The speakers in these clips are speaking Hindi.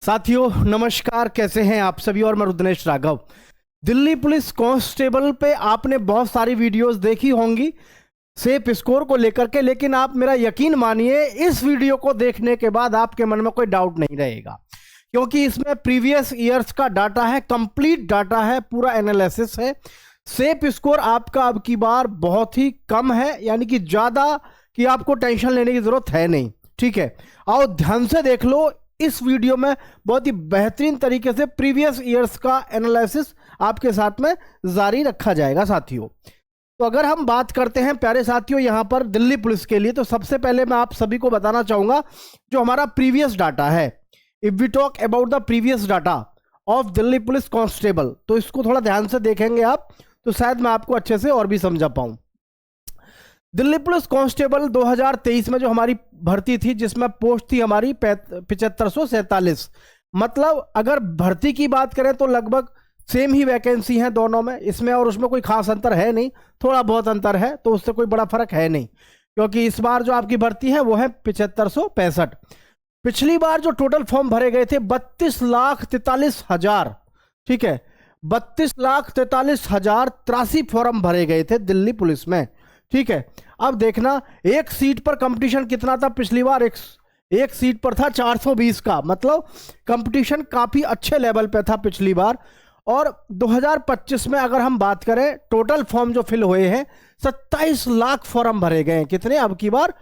साथियों नमस्कार, कैसे हैं आप सभी। और मैं रुद्रनेश राघव। दिल्ली पुलिस कांस्टेबल पे आपने बहुत सारी वीडियोस देखी होंगी सेफ स्कोर को लेकर के, लेकिन आप मेरा यकीन मानिए इस वीडियो को देखने के बाद आपके मन में कोई डाउट नहीं रहेगा, क्योंकि इसमें प्रीवियस ईयर्स का डाटा है, कंप्लीट डाटा है, पूरा एनालिसिस है। सेफ स्कोर आपका अब की बार बहुत ही कम है, यानी कि ज़्यादा कि आपको टेंशन लेने की ज़रूरत है नहीं। ठीक है, आओ ध्यान से देख लो। इस वीडियो में बहुत ही बेहतरीन तरीके से प्रीवियस ईयर्स का एनालिसिस आपके साथ में जारी रखा जाएगा साथियों। तो अगर हम बात करते हैं प्यारे साथियों यहां पर दिल्ली पुलिस के लिए, तो सबसे पहले मैं आप सभी को बताना चाहूंगा जो हमारा प्रीवियस डाटा है। If we talk about the previous data of Delhi police constable, तो इसको थोड़ा ध्यान से देखेंगे आप तो शायद मैं आपको अच्छे से और भी समझा पाऊं। दिल्ली पुलिस कांस्टेबल 2023 में जो हमारी भर्ती थी, जिसमें पोस्ट थी हमारी 7547, मतलब अगर भर्ती की बात करें तो लगभग सेम ही वैकेंसी है दोनों में, इसमें और उसमें कोई खास अंतर है नहीं, थोड़ा बहुत अंतर है, तो उससे कोई बड़ा फर्क है नहीं, क्योंकि इस बार जो आपकी भर्ती है वो है 7565। पिछली बार जो टोटल फॉर्म भरे गए थे 32,43,000, ठीक है, 32,43,083 फॉर्म भरे गए थे दिल्ली पुलिस में। ठीक है, अब देखना एक सीट पर कंपटीशन कितना था पिछली बार, एक सीट पर था 420 का, मतलब कंपटीशन काफी अच्छे लेवल पे था पिछली बार। और 2025 में अगर हम बात करें, टोटल फॉर्म जो फिल हुए हैं 27 लाख फॉर्म भरे गए हैं। कितने अब की बार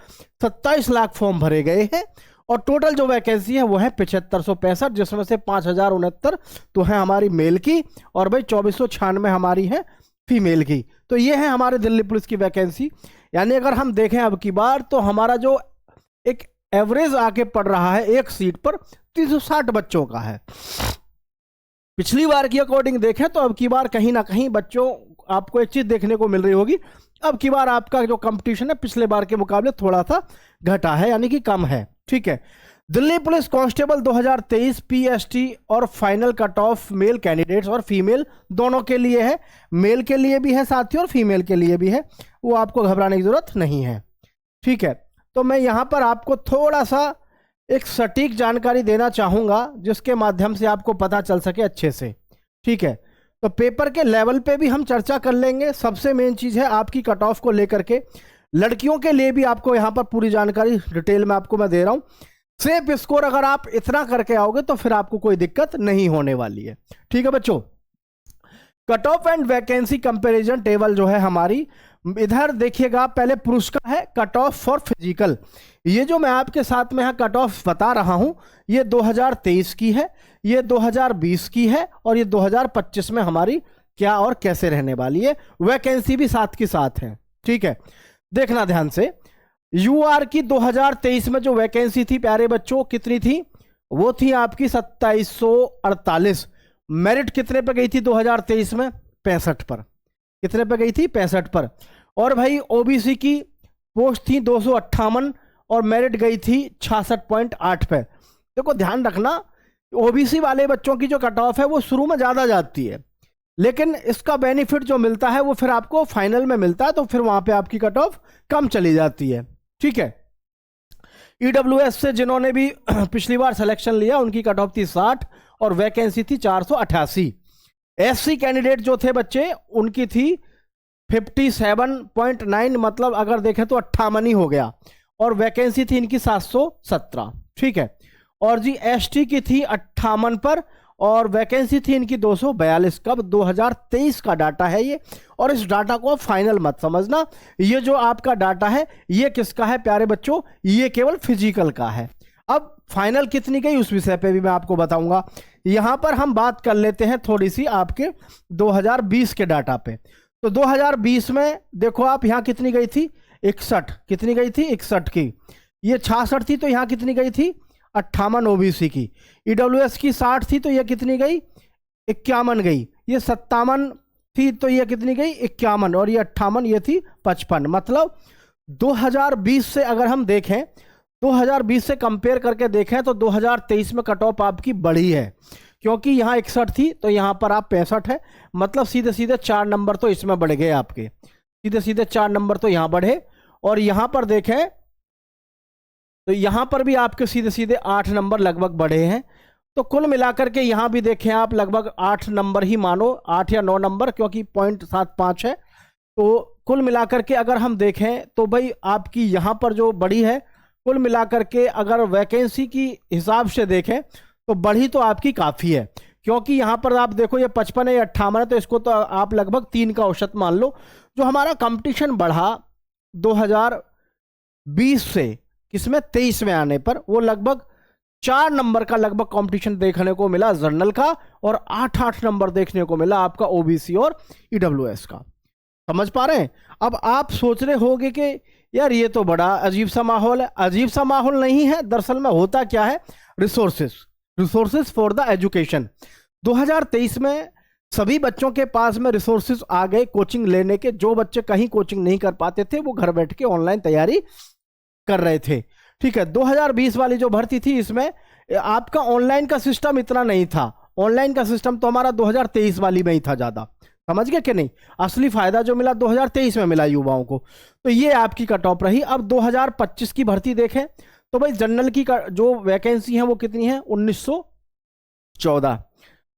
27 लाख फॉर्म भरे गए हैं। और टोटल जो वैकेंसी है वो है 7565, जिसमें से 5069 तो है हमारी मेल की और भाई 2496 हमारी है फीमेल की। तो ये है हमारे दिल्ली पुलिस की वैकेंसी। यानी अगर हम देखें अब की बार तो हमारा जो एक एवरेज आके पड़ रहा है एक सीट पर 360 बच्चों का है। पिछली बार की अकॉर्डिंग देखें तो अब की बार कहीं ना कहीं बच्चों आपको एक चीज देखने को मिल रही होगी, अब की बार आपका जो कंपटीशन है पिछले बार के मुकाबले थोड़ा सा घटा है, यानी कि कम है। ठीक है, दिल्ली पुलिस कांस्टेबल 2023 पीएसटी और final cut of male candidates और फीमेल दोनों के लिए है। मेल के लिए भी है साथियों और फीमेल के लिए भी है, वो आपको घबराने की जरूरत नहीं है। ठीक है, तो मैं यहां पर आपको थोड़ा सा एक सटीक जानकारी देना चाहूंगा जिसके माध्यम से आपको पता चल सके अच्छे से। ठीक है, तो पेपर के लेवल पे भी हम चर्चा कर लेंगे। सबसे मेन चीज है आपकी कट ऑफ को लेकर के, लड़कियों के लिए भी आपको यहां पर पूरी जानकारी डिटेल में आपको मैं दे रहा हूं। सेफ स्कोर अगर आप इतना करके आओगे तो फिर आपको कोई दिक्कत नहीं होने वाली है। ठीक है बच्चों, cut off and vacancy comparison table जो है हमारी, इधर देखिएगा, पहले पुरुष का है कट ऑफ फॉर फिजिकल। ये जो मैं आपके साथ में कट ऑफ बता रहा हूं ये 2023 की है, ये 2020 की है और ये 2025 में हमारी क्या और कैसे रहने वाली है। वैकेंसी भी साथ के साथ है। ठीक है, देखना ध्यान से। यूआर की 2023 में जो वैकेंसी थी प्यारे बच्चों कितनी थी, वो थी आपकी 2748। मेरिट कितने पे गई थी 2023 में, 65 पर। कितने पे गई थी, 65 पर। और भाई ओबीसी की पोस्ट थी 258 और मेरिट गई थी 66.8 पे। देखो ध्यान रखना, ओबीसी वाले बच्चों की जो कट ऑफ है वो शुरू में ज्यादा जाती है, लेकिन इसका बेनिफिट जो मिलता है वो फिर आपको फाइनल में मिलता है, तो फिर वहां पे आपकी कट ऑफ कम चली जाती है। ठीक है, ईडब्ल्यूएस से जिन्होंने भी पिछली बार सिलेक्शन लिया उनकी कट ऑफ थी 60 और वैकेंसी थी 488। एससी कैंडिडेट जो थे बच्चे उनकी थी 57.9, मतलब अगर देखें तो 58 ही हो गया, और वैकेंसी थी इनकी 717। ठीक है, और जी एसटी की थी 58 पर और वैकेंसी थी इनकी 242। कब, 2023 का डाटा है ये, और इस डाटा को फाइनल मत समझना। ये जो आपका डाटा है ये किसका है प्यारे बच्चों, ये केवल फिजिकल का है। अब फाइनल कितनी गई उस विषय पे भी मैं आपको बताऊंगा। यहां पर हम बात कर लेते हैं थोड़ी सी आपके 2020 के डाटा पे। तो 2020 में देखो आप, यहां कितनी गई थी, 61। कितनी गई थी, 61 की। ये 66 थी तो यहां कितनी गई थी, 58 ओबीसी की। ईडब्ल्यूएस की 60 थी तो ये कितनी गई, 51 गई। ये 57 थी तो ये कितनी गई, 51, और ये 58, ये थी 55। मतलब 2020 से अगर हम देखें, 2020 से कंपेयर करके देखें तो 2023 में कट ऑफ आपकी बढ़ी है, क्योंकि यहाँ 61 थी तो यहाँ पर आप 65 है, मतलब सीधे सीधे 4 नंबर तो इसमें बढ़ गए आपके, सीधे सीधे 4 नंबर तो यहाँ बढ़े। और यहाँ पर देखें तो यहां पर भी आपके सीधे सीधे 8 नंबर लगभग बढ़े हैं। तो कुल मिलाकर के यहाँ भी देखें आप लगभग 8 नंबर ही मानो, 8 या 9 नंबर, क्योंकि 0.75 है। तो कुल मिलाकर के अगर हम देखें तो भाई आपकी यहाँ पर जो बढ़ी है, कुल मिलाकर के अगर वैकेंसी की हिसाब से देखें तो बढ़ी तो आपकी काफ़ी है, क्योंकि यहाँ पर आप देखो ये 55 है, 58 है, तो इसको तो आप लगभग 3 का औसत मान लो। जो हमारा कंपटीशन बढ़ा 2020 से किसमें 23 में आने पर, वो लगभग 4 नंबर का लगभग कंपटीशन देखने को मिला जनरल का, और 8-8 नंबर देखने को मिला आपका ओबीसी और ईडब्ल्यूएस का। समझ पा रहे हैं? अब आप सोच रहे होंगे कि यार ये तो बड़ा अजीब सा माहौल है। अजीब सा माहौल नहीं है, दरअसल में होता क्या है, रिसोर्सेस फॉर द एजुकेशन। 2023 में सभी बच्चों के पास में रिसोर्सेस आ गए कोचिंग लेने के। जो बच्चे कहीं कोचिंग नहीं कर पाते थे वो घर बैठ के ऑनलाइन तैयारी कर रहे थे। ठीक है, 2020 वाली जो भर्ती थी इसमें आपका ऑनलाइन का सिस्टम इतना नहीं था। ऑनलाइन का सिस्टम तो हमारा 2023 वाली में ही था ज़्यादा। समझ गए कि नहीं? असली फायदा जो मिला 2023 में मिला युवाओं को। तो ये आपकी कट ऑफ रही। अब 2025 की भर्ती देखें तो भाई जनरल की जो वैकेंसी है वो कितनी है, 1914,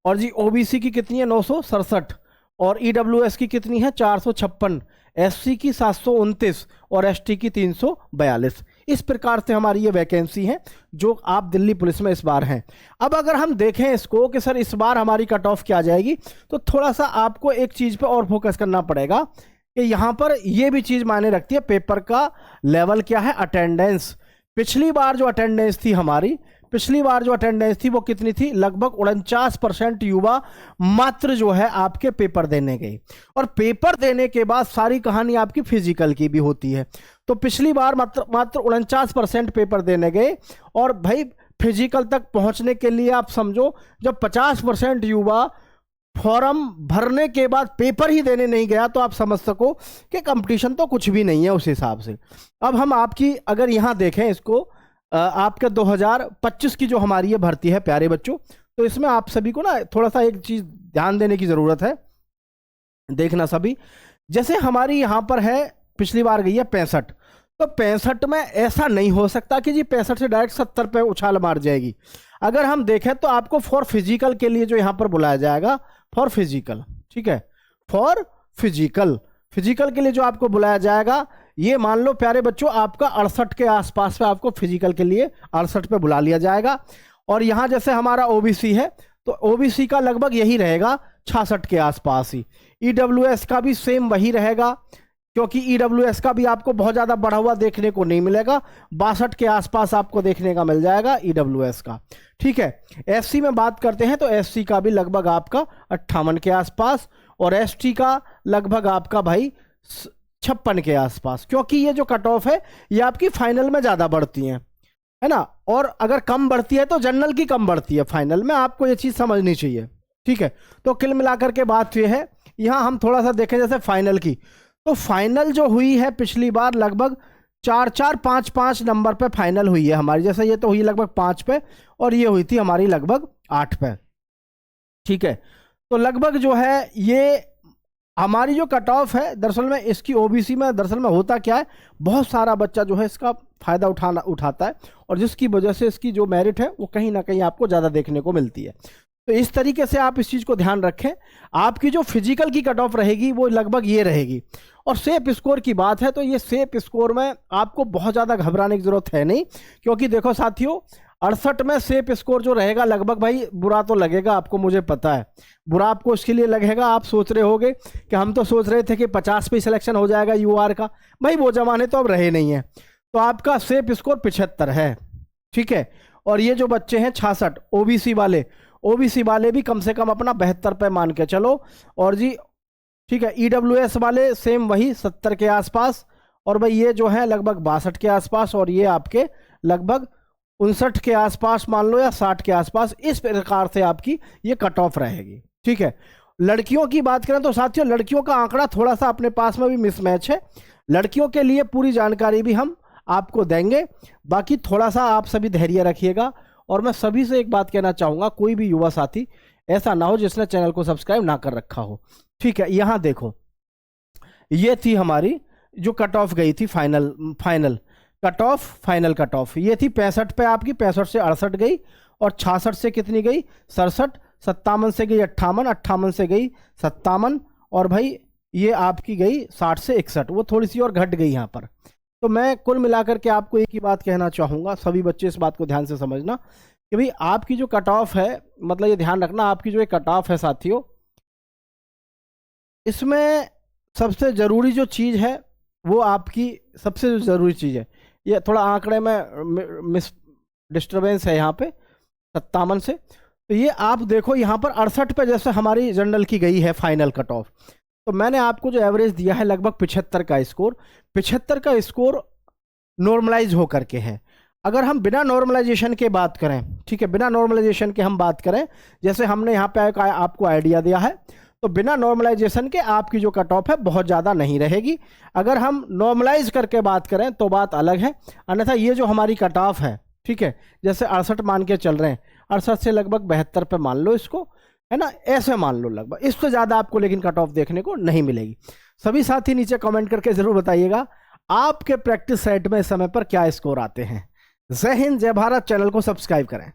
और जी ओबीसी की कितनी है, 967, और ईडब्ल्यूएस की कितनी है, 456, एससी की 729 और एसटी की 342। इस प्रकार से हमारी ये वैकेंसी है जो आप दिल्ली पुलिस में इस बार हैं। अब अगर हम देखें इसको कि सर इस बार हमारी कट ऑफ क्या जाएगी, तो थोड़ा सा आपको एक चीज़ पे और फोकस करना पड़ेगा कि यहाँ पर ये भी चीज़ मायने रखती है, पेपर का लेवल क्या है, अटेंडेंस। पिछली बार जो अटेंडेंस थी वो कितनी थी, लगभग 49% युवा मात्र जो है आपके पेपर देने गए। और पेपर देने के बाद सारी कहानी आपकी फिजिकल की भी होती है। तो पिछली बार मात्र 49% पेपर देने गए, और भाई फिजिकल तक पहुंचने के लिए आप समझो जब 50% युवा फॉर्म भरने के बाद पेपर ही देने नहीं गया, तो आप समझ सको कि कंपटीशन तो कुछ भी नहीं है उस हिसाब से। अब हम आपकी अगर यहाँ देखें इसको, आपके 2025 की जो हमारी ये भर्ती है प्यारे बच्चों, तो इसमें आप सभी को ना थोड़ा सा एक चीज़ ध्यान देने की ज़रूरत है। देखना सभी, जैसे हमारी यहाँ पर है पिछली बार गई है 65, तो 65 में ऐसा नहीं हो सकता कि जी 65 से डायरेक्ट 70 पे उछाल मार जाएगी। अगर हम देखें तो आपको फॉर फिजिकल के लिए जो यहाँ पर बुलाया जाएगा, फॉर फिजिकल, ठीक है, फॉर फिजिकल के लिए जो आपको बुलाया जाएगा, ये मान लो प्यारे बच्चों आपका 68 के आसपास पे आपको फिजिकल के लिए 68 पे बुला लिया जाएगा। और यहाँ जैसे हमारा ओबीसी है तो ओबीसी का लगभग यही रहेगा 66 के आसपास ही। ईडब्ल्यूएस का भी सेम वही रहेगा, क्योंकि ईडब्ल्यूएस का भी आपको बहुत ज़्यादा बढ़ा हुआ देखने को नहीं मिलेगा, 62 के आसपास आपको देखने का मिल जाएगा ईडब्ल्यूएस का। ठीक है, एससी में बात करते हैं तो एससी का भी लगभग आपका 58 के आसपास, और एसटी का लगभग आपका भाई 56 के आसपास, क्योंकि ये जो कट ऑफ है ये आपकी फाइनल में ज़्यादा बढ़ती हैं, है ना। और अगर कम बढ़ती है तो जनरल की कम बढ़ती है फाइनल में, आपको ये चीज़ समझनी चाहिए। ठीक है, तो कुल मिलाकर के बात ये है। यहाँ हम थोड़ा सा देखें जैसे फाइनल की, तो फाइनल जो हुई है पिछली बार लगभग 4-4, 5-5 नंबर पे फाइनल हुई है हमारी। जैसे ये तो हुई लगभग 5 पे, और ये हुई थी हमारी लगभग 8 पे। ठीक है, तो लगभग जो है ये हमारी जो कट ऑफ है, दरअसल में इसकी ओबीसी में दरअसल में होता क्या है, बहुत सारा बच्चा जो है इसका फ़ायदा उठाता है, और जिसकी वजह से इसकी जो मेरिट है वो कहीं ना कहीं आपको ज़्यादा देखने को मिलती है। तो इस तरीके से आप इस चीज़ को ध्यान रखें। आपकी जो फिजिकल की कट ऑफ रहेगी वो लगभग ये रहेगी। और सेफ स्कोर की बात है तो ये सेफ स्कोर में आपको बहुत ज़्यादा घबराने की ज़रूरत है नहीं, क्योंकि देखो साथियों 68 में सेफ स्कोर जो रहेगा लगभग, भाई बुरा तो लगेगा आपको, मुझे पता है बुरा आपको इसके लिए लगेगा। आप सोच रहे होगे कि हम तो सोच रहे थे कि 50 पे सिलेक्शन हो जाएगा यूआर का, भाई वो जमाने तो अब रहे नहीं हैं। तो आपका सेफ स्कोर 75 है। ठीक है, और ये जो बच्चे हैं 66 ओबीसी वाले भी कम से कम अपना 72 पे मान के चलो। और जी ठीक है, ईडब्ल्यूएस वाले सेम वही 70 के आसपास, और भाई ये जो है लगभग 62 के आसपास, और ये आपके लगभग 59 के आसपास मान लो, या 60 के आसपास। इस प्रकार से आपकी ये कट ऑफ रहेगी। ठीक है, लड़कियों की बात करें तो साथियों लड़कियों का आंकड़ा थोड़ा सा अपने पास में भी मिसमैच है। लड़कियों के लिए पूरी जानकारी भी हम आपको देंगे, बाकी थोड़ा सा आप सभी धैर्य रखिएगा। और मैं सभी से एक बात कहना चाहूँगा, कोई भी युवा साथी ऐसा ना हो जिसने चैनल को सब्सक्राइब ना कर रखा हो। ठीक है, यहाँ देखो ये थी हमारी जो कट ऑफ गई थी फाइनल कट ऑफ, ये थी 65 पे आपकी, 65 से 68 गई, और 66 से कितनी गई 67, 57 से गई 58, 58 से गई 57, और भाई ये आपकी गई 60 से 61, वो थोड़ी सी और घट गई यहाँ पर। तो मैं कुल मिलाकर के आपको एक ही बात कहना चाहूँगा, सभी बच्चे इस बात को ध्यान से समझना कि भाई आपकी जो कट ऑफ है, मतलब ये ध्यान रखना, आपकी जो एक कट ऑफ है साथियों, इसमें सबसे ज़रूरी जो चीज़ है वो आपकी सबसे जो ज़रूरी चीज़ है, ये थोड़ा आंकड़े में मिस डिस्टर्बेंस है यहाँ पे 57 से, तो ये आप देखो यहाँ पर 68 पे जैसे हमारी जनरल की गई है फाइनल कट ऑफ, तो मैंने आपको जो एवरेज दिया है लगभग 75 का स्कोर, 75 का स्कोर नॉर्मलाइज हो करके है। अगर हम बिना नॉर्मलाइजेशन के बात करें, ठीक है, बिना नॉर्मलाइजेशन के हम बात करें, जैसे हमने यहाँ पे आपको आइडिया दिया है, तो बिना नॉर्मलाइजेशन के आपकी जो कट ऑफ है बहुत ज़्यादा नहीं रहेगी। अगर हम नॉर्मलाइज करके बात करें तो बात अलग है, अन्यथा ये जो हमारी कट ऑफ है, ठीक है, जैसे 68 मान के चल रहे हैं, 68 से लगभग 72 पे मान लो इसको, है ना, ऐसे मान लो लगभग, इससे ज़्यादा आपको लेकिन कट ऑफ देखने को नहीं मिलेगी। सभी साथी नीचे कमेंट करके ज़रूर बताइएगा आपके प्रैक्टिस सेट में इस समय पर क्या स्कोर आते हैं। जय हिंद, जय भारत। चैनल को सब्सक्राइब करें।